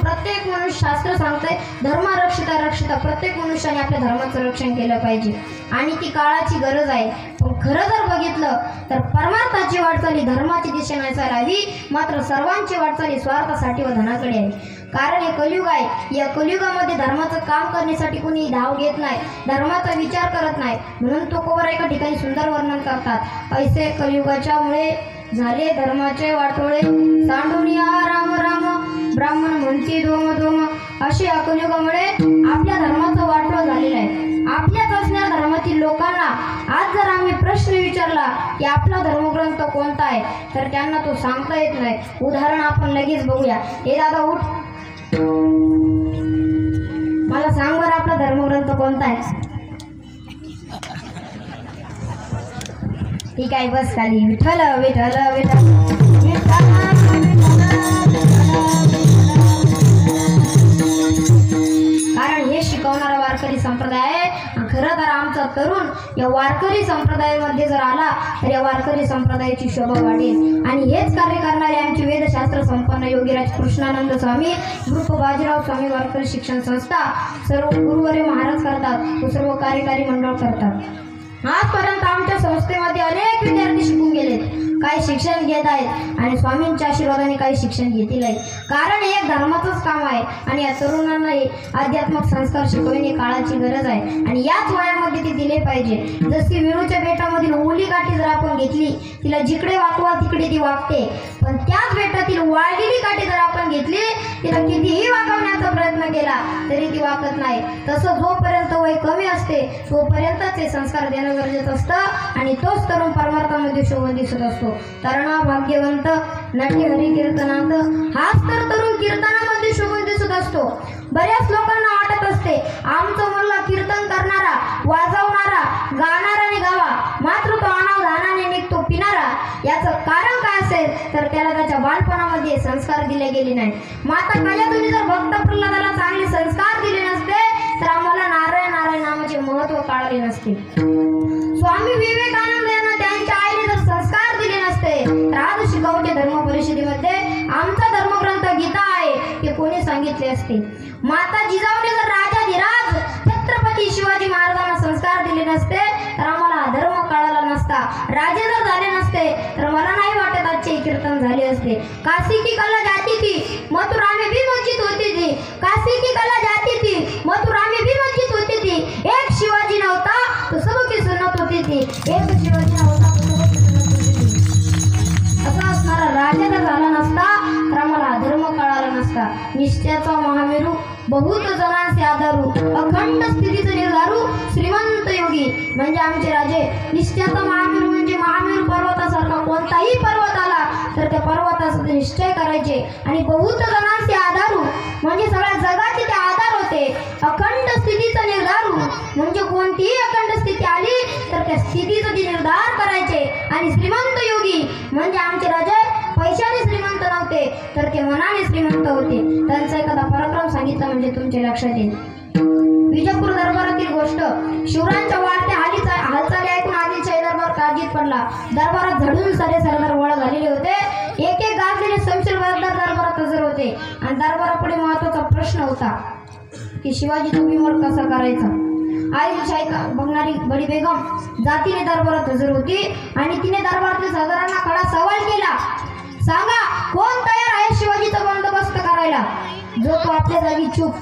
प्रत्येक मनुष्य शास्त्र सांगते धर्म रक्षिता रक्षिता, प्रत्येक मनुष्याने आपल्या धर्माचं रक्षण केलं पाहिजे आणि ती काळाची गरज आहे. पण खरं जर बघितलं तर परमार्थाची वाटचाली धर्माची दिशा नसावी, मात्र सर्वांची वाटचाली स्वार्थासाठी व धनाकडे आहे. कारण हे कलियुग आहे. या कलियुगामध्ये धर्माचं काम करण्यासाठी कोणी धाव घेत नाही, धर्माचा विचार करत नाही. म्हणून तुकोबा एका ठिकाणी सुंदर वर्णन करतात. ऐसे कलियुगाच्या मुळे झाले धर्माचे वाटोळे, सांडुनिया राम राम ब्राह्मण म्हणती दोम दोम. असे या कलियुगामुळे आपल्या धर्माचं वाटोळ झालेलं आहे. आपल्याच असणाऱ्या धर्मातील लोकांना आज जर आम्ही प्रश्न विचारला की आपला धर्मग्रंथ कोणता आहे, तर त्यांना तो सांगता येत नाही. उदाहरण आपण लगेच बघूया. हे दादा उठ, मला सांग बरं आपला धर्मग्रंथ कोणता आहे. ठीक आहे, बस खाली. विठ्ठल विठ्ठल विठ्ठल. कारण हे शिकवणारा वारकरी संप्रदाय आहे. खरं तर आमचा तरुण या वारकरी संप्रदायामध्ये जर आला तर या वारकरी संप्रदायाची शोभा वाढेल. आणि हेच कार्य करणारे आमचे वेदशास्त्र संपन्न योगीराज कृष्णानंद स्वामी ग्रुप बाजीराव स्वामी वारकरी शिक्षण संस्था सर्व गुरुवारी महाराज करतात व सर्व कार्यकारी मंडळ करतात. आजपर्यंत आमच्या संस्थेमध्ये अनेक विद्यार्थी शिकून गेलेत, काही शिक्षण घेत आहेत आणि स्वामींच्या आशीर्वादाने काही शिक्षण घेतील आहेत. कारण हे धर्माचंच काम आहे आणि या तरुणांना आध्यात्मिक संस्कार शिकवणे काळाची गरज आहे आणि याच वयामध्ये ते दिले पाहिजे. जशी विळूच्या बेटामधील ओली काठी जर आपण घेतली, तिला जिकडे वाकवा तिकडे ती वाकते, पण त्याच बेटातील वाळलेली काठी जर आपण घेतली, तिला कितीही वाकवण्याचा प्रयत्न केला तरी ती वाकत नाही. तसं जोपर्यंत वय कमी असते तोपर्यंत ते संस्कार देणं गरजेचं असतं आणि तोच तरुण परमार्थामध्ये शोभून दिसत असतो. तरुणा भाग्यवंत नटी हरी कीर्तनांत, हाच तर तरुण कीर्तनामध्ये शोभून दिसत असतो. बऱ्याच लोकांना वाटत असते आमचा मुलगा कीर्तन करणारा, वाजवणारा, गाणारा आणि गावा, मात्र तो अनावधानाने निघतो पिणारा. याचं कारण काय असेल तर त्याला त्याच्या बालपणामध्ये संस्कार दिले गेले नाही. माता काल्या तुम्ही जर भक्त प्रल्हादाला चांगले संस्कार दिले नसते तर आम्हाला नारायण नारायण नामाचे महत्त्व कळले नसते. स्वामी विवेकानंद यांना त्यांच्या आईने जर संस्कार दिले नसते तर आज शिकाऊच्या धर्म परिषदेमध्ये आमचा धर्मग्रंथ गीता आहे हे कोणी सांगितले असते. माता जिजाऊने जर राजाधिराज छत्रपती शिवाजी महाराजांना संस्कार दिले नसते तर आम्हाला धर्म कळाला नसता. राजे जर झाले नसते तर मला नाही वाटत आजचे कीर्तन झाले असते. काशी की कला जाती थी मथुरा में भी वंचित होती थी, काशी की कला जाती थी मथुरा में भी वंचित होती थी. एक शिवाजी नव्हता तो सबकी सुन्नत होती थी, एक शिवाजी नव्हता तो सबकी सुन्नत होती थी. असा असणारा राजा जर झाला नसता तर आम्हाला धर्म कळाला नसता. निश्चयाचा महामेरू बहुत जणांचे आधारू, अखंड स्थितीचे निर्धारू श्रीमंत योगी म्हणजे आमचे राजे. निश्चयाचा महामेरू म्हणजे महामेरू पर्वतासारखा कोणताही पर्वत आला तर त्या पर्वताचा निश्चय करायचे. आणि बहुत जणांचे आधारू म्हणजे सगळ्या जगाचे ते आधार होते. अखंड स्थितीचा निर्धारू म्हणजे कोणतीही अखंड स्थिती आली तर त्या स्थितीचा ते निर्धार करायचे. आणि श्रीमंत योगी म्हणजे आमचे राजे पैशाने श्रीमंत नव्हते तर ते मनाने श्रीमंत होते. त्यांचा एखादा पराक्रम सांगितला म्हणजे तुमच्या लक्षात येईल. विजापूर दरबारातील गोष्ट. शिवरायांच्या वाढत्या हालचाली ऐकून आदिलशाही दरबार काळजीत पडला. दरबारात झडून सारे सरदार गोळा झालेले होते. एक एक गाजलेले शमशीर दरबारात हजर होते आणि दरबारापुढे महत्वाचा प्रश्न होता की शिवाजीचा बिमोड कसा करायचा. आदिलशाही बघणारी बडी बेगम जातीने दरबारात हजर होती आणि तिने दरबारातील सरदारांना खडा सवाल केला, सांगा कोण तयार आहे शिवाजीचा बंदोबस्त करायला. जो तो आपल्या जागी चूप.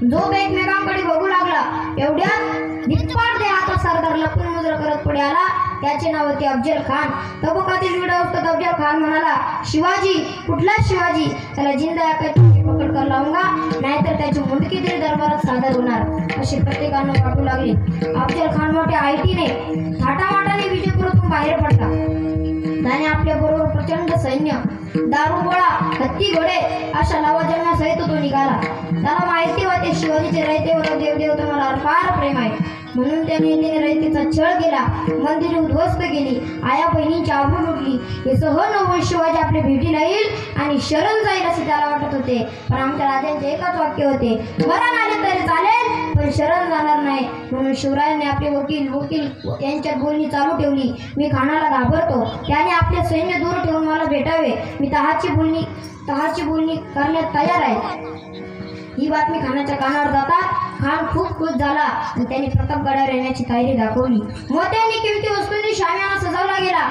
जो एकमेकांकडे बघू लागला. एवढ्यात निष्पाट दे आता सरदार लपून मुद्रा करत पुढे आला. त्याचे नाव होते अफजल खान. तबकातील व्हिडिओ असतात. अफजल खान म्हणाला, शिवाजी कुठला शिवाजी, त्याला जिंदा पकड कर लावूंगा नाहीतर त्याची मुंडकी तरी दरबारात सादर होणार. असे प्रत्येकानं वाटू लागले. अफजल खान मोठ्या आयटीने थाटामाटाने विजयपुरातून बाहेर पडला. त्याने आपल्या बरोबर प्रचंड सैन्य, दारुगोळा, हत्ती घोडे अशा लावाजन्मा सहित तो निघाला. त्याला माहिती होते शिवाजीचे रयतेवर देवदेव तुम्हाला फार प्रेम आहे म्हणून त्याने रयतेचा छळ केला. मंदिरे उद्ध्वस्त केली. आया बहिणींची आबरू लुटली. हे सहन होऊन शिवाजी आपल्या भेटीला येईल आणि शरण जाईल असे त्याला वाटत होते. पण आमच्या राजांचे एकच वाक्य होते, मरण आले तरी चालेल पण शरण जाणार नाही. म्हणून शिवरायांनी आपले वकील यांच्यात बोलणी चालू ठेवली. मी खानाला घाबरतो, त्याने आपले सैन्य दूर ठेवून मला भेटावे. मी तहाची बोलणी तहाची बोलणी करण्यात तयार आहे. ही बातमी खानाच्या कानावर जातात. खान खूप खुश झाला आणि त्यांनी प्रतापगडावर येण्याची तयारी दाखवली. मोत्यांनी किमती वस्तूंनी शामियाना सजवला गेला.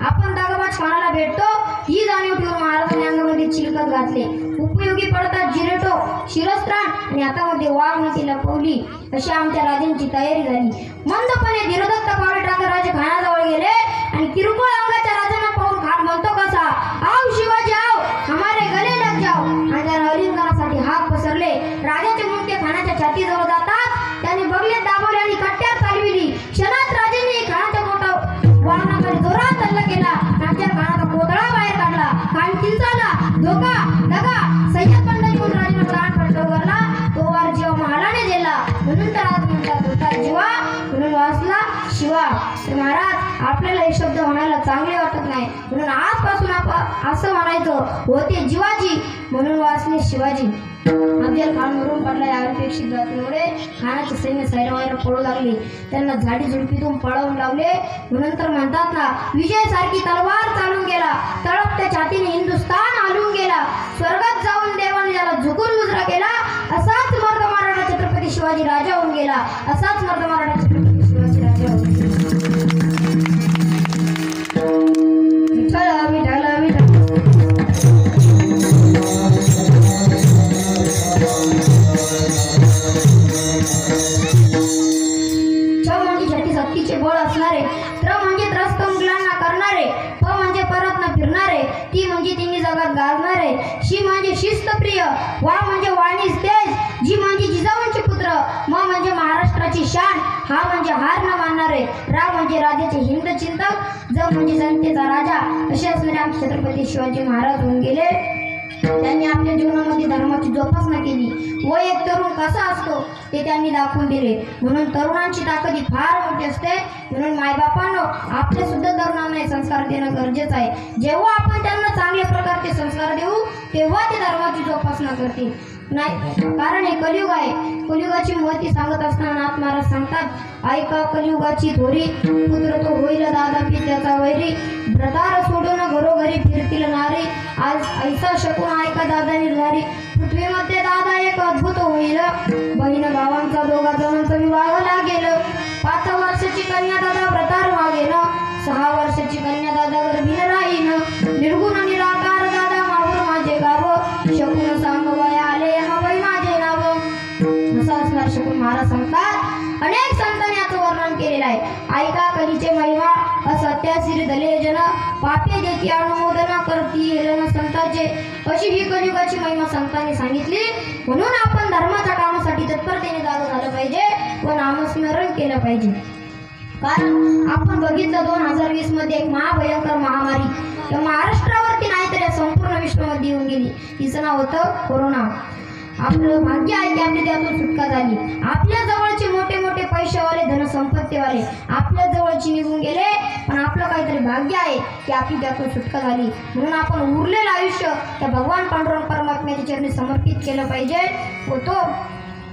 आपण दागोबाज खानाला भेटतो ही जाणीव ठेवून महाराजांनी अंगामध्ये चिलखत घातले. उपयोगी पडतात जिरेटो, शिरस्त्राण आणि हातामध्ये वाघनती लपवली. अशी आमच्या राजांची तयारी झाली. मंदपणे धीरदत्त पावले टाकत राजे खानाजवळ गेले आणि किरकोळ अंगाच्या राजांना पाहून खान म्हणतो कसा, आओ शिवाजी आओ, हमारे गले लग जाओ. आणि त्याने अलिंगनासाठी हात पसरले. राजाचे मुंडके खानाच्या छातीजवळ जातात. त्याने बगले दाबवले आणि कट्ट्यार चालविली. क्षणात राजांनी खानाच्या पोटावर वाहनाकडे जोरात हल्ला केला. राजा खानाचा कोतळा बाहेर काढला. खान किंचाळला, धोका दगा सय्यद बंडाची म्हणून राजाने प्राण फटकवला. तो वार जीवा महालाने दिला. म्हणून तर आज म्हणतात होता जीवा म्हणून वाचला शिवा. तर महाराज आपल्याला हे शब्द म्हणायला चांगले वाटत नाही, म्हणून आजपासून आपण असं म्हणायचं, होते जीवाजी म्हणून वाचले शिवाजी. अफजल खान मरून पडला. या अनपेक्षित बातमीमुळे खानाचे सैन्य सैरावैरा पळू लागले. त्यांना झाडी झुडपीतून पळवून लावले. म्हणून तर म्हणतात ना, विजय सारखी तलवार चालून गेला. तळपत्या छातीने हिंदुस्थान हलवून गेला. स्वर्गात जाऊन देवाने त्याला झुकून मुजरा केला. असाच मर्द मराठा छत्रपती शिवाजी राजा होऊन गेला. असाच मर्द मराठा छत्रपती शिवाजी राजा होऊन गेला. विठ्ठल विठ्ठल विठ्ठल. सक्तीचे बळ असणारे, त्र म्हणजे त्रस्त मुलांना करणारे, प म्हणजे परत न फिरणारे, ती म्हणजे तिन्ही जगात गाजणारे, शी म्हणजे शिस्तप्रिय, वा म्हणजे वाणीच तेज, जी म्हणजे जिजाऊंचे पुत्र, म म्हणजे महाराष्ट्राची शान, हा म्हणजे हार न मानणारे, रा म्हणजे राजाचे हिंद चिंतक, ज म्हणजे जनतेचा राजा. असे असणारे आमचे छत्रपती शिवाजी महाराज होऊन गेले. त्यांनी आपल्या जीवनामध्ये धर्माची जोपासना केली व एक तरुण कसा असतो ते त्यांनी दाखवून दिले. म्हणून तरुणांची ताकद ही फार मोठी असते. म्हणून मायबापांनो आपल्या सुद्धा तरुणांना संस्कार देणं गरजेचं आहे. जेव्हा आपण त्यांना चांगल्या प्रकारचे संस्कार देऊ तेव्हा ते धर्माची जोपासना करतील. नाही कारण हे कलियुग आहे. कलियुगाची महती सांगत असताना नाथ महाराज सांगतात, ऐका कलियुगाची थोरी, पुत्र तो होईल दादा पित्याचा वैरी, ब्रदार सोडून घरोघरी फिरतील नारी, आज ऐसा शकून ऐका दादा निर्धारी, पृथ्वीमध्ये दादा एक अद्भुत होईल, बहीण भावांचा दोघा जणांचा विवाह लागेल, 5 वर्षाची कन्या दादा व्रतार मागेन, 6 वर्षाची कन्या दादा गर्भीन राहीन, निर्गुण निराकार दादा माहूर माझे गाव, शकून सांग वय आले हवय माझे नाव. असं असणार शकून महाराज सांगतात. अनेक संतांनी याचं वर्णन केलेलं आहे. ऐका कलीचे महिमा, असत्यासिर दले जन, पापे देती अनुमोदन करती हेलन संतांचे. अशी ही कलियुगाची महिमा संतांनी सांगितली. म्हणून आपण धर्माच्या कामासाठी तत्परतेने जाग झालं पाहिजे व नामस्मरण केलं पाहिजे. कारण आपण बघितलं 2020 मध्ये एक महाभयंकर महामारी महाराष्ट्रावरती नाही तर या संपूर्ण विश्वामध्ये येऊन गेली. तिचं नाव होतं कोरोना. आपलं भाग्य आहे की आपली त्यातून सुटका झाली. आपल्या जवळचे मोठे मोठे पैशावाले धनसंपत्तीवाले आपल्या जवळची निघून गेले, पण आपलं काहीतरी भाग्य आहे की आपली त्यातून सुटका झाली. म्हणून आपण उरलेलं आयुष्य त्या भगवान पांडुरंग परमात्म्याच्या चरणी समर्पित केलं पाहिजे व तो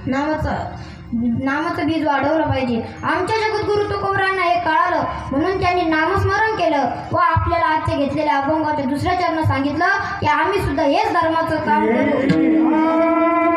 नामाचं बीज वाढवलं पाहिजे. आमच्या जगद्गुरु तुकोबरांना हे कळालं म्हणून त्यांनी नामस्मरण केलं व आपल्याला आजचे घेतलेल्या अभंगाच्या दुसऱ्या चरणात सांगितलं की आम्ही सुद्धा हेच धर्माचं काम करू.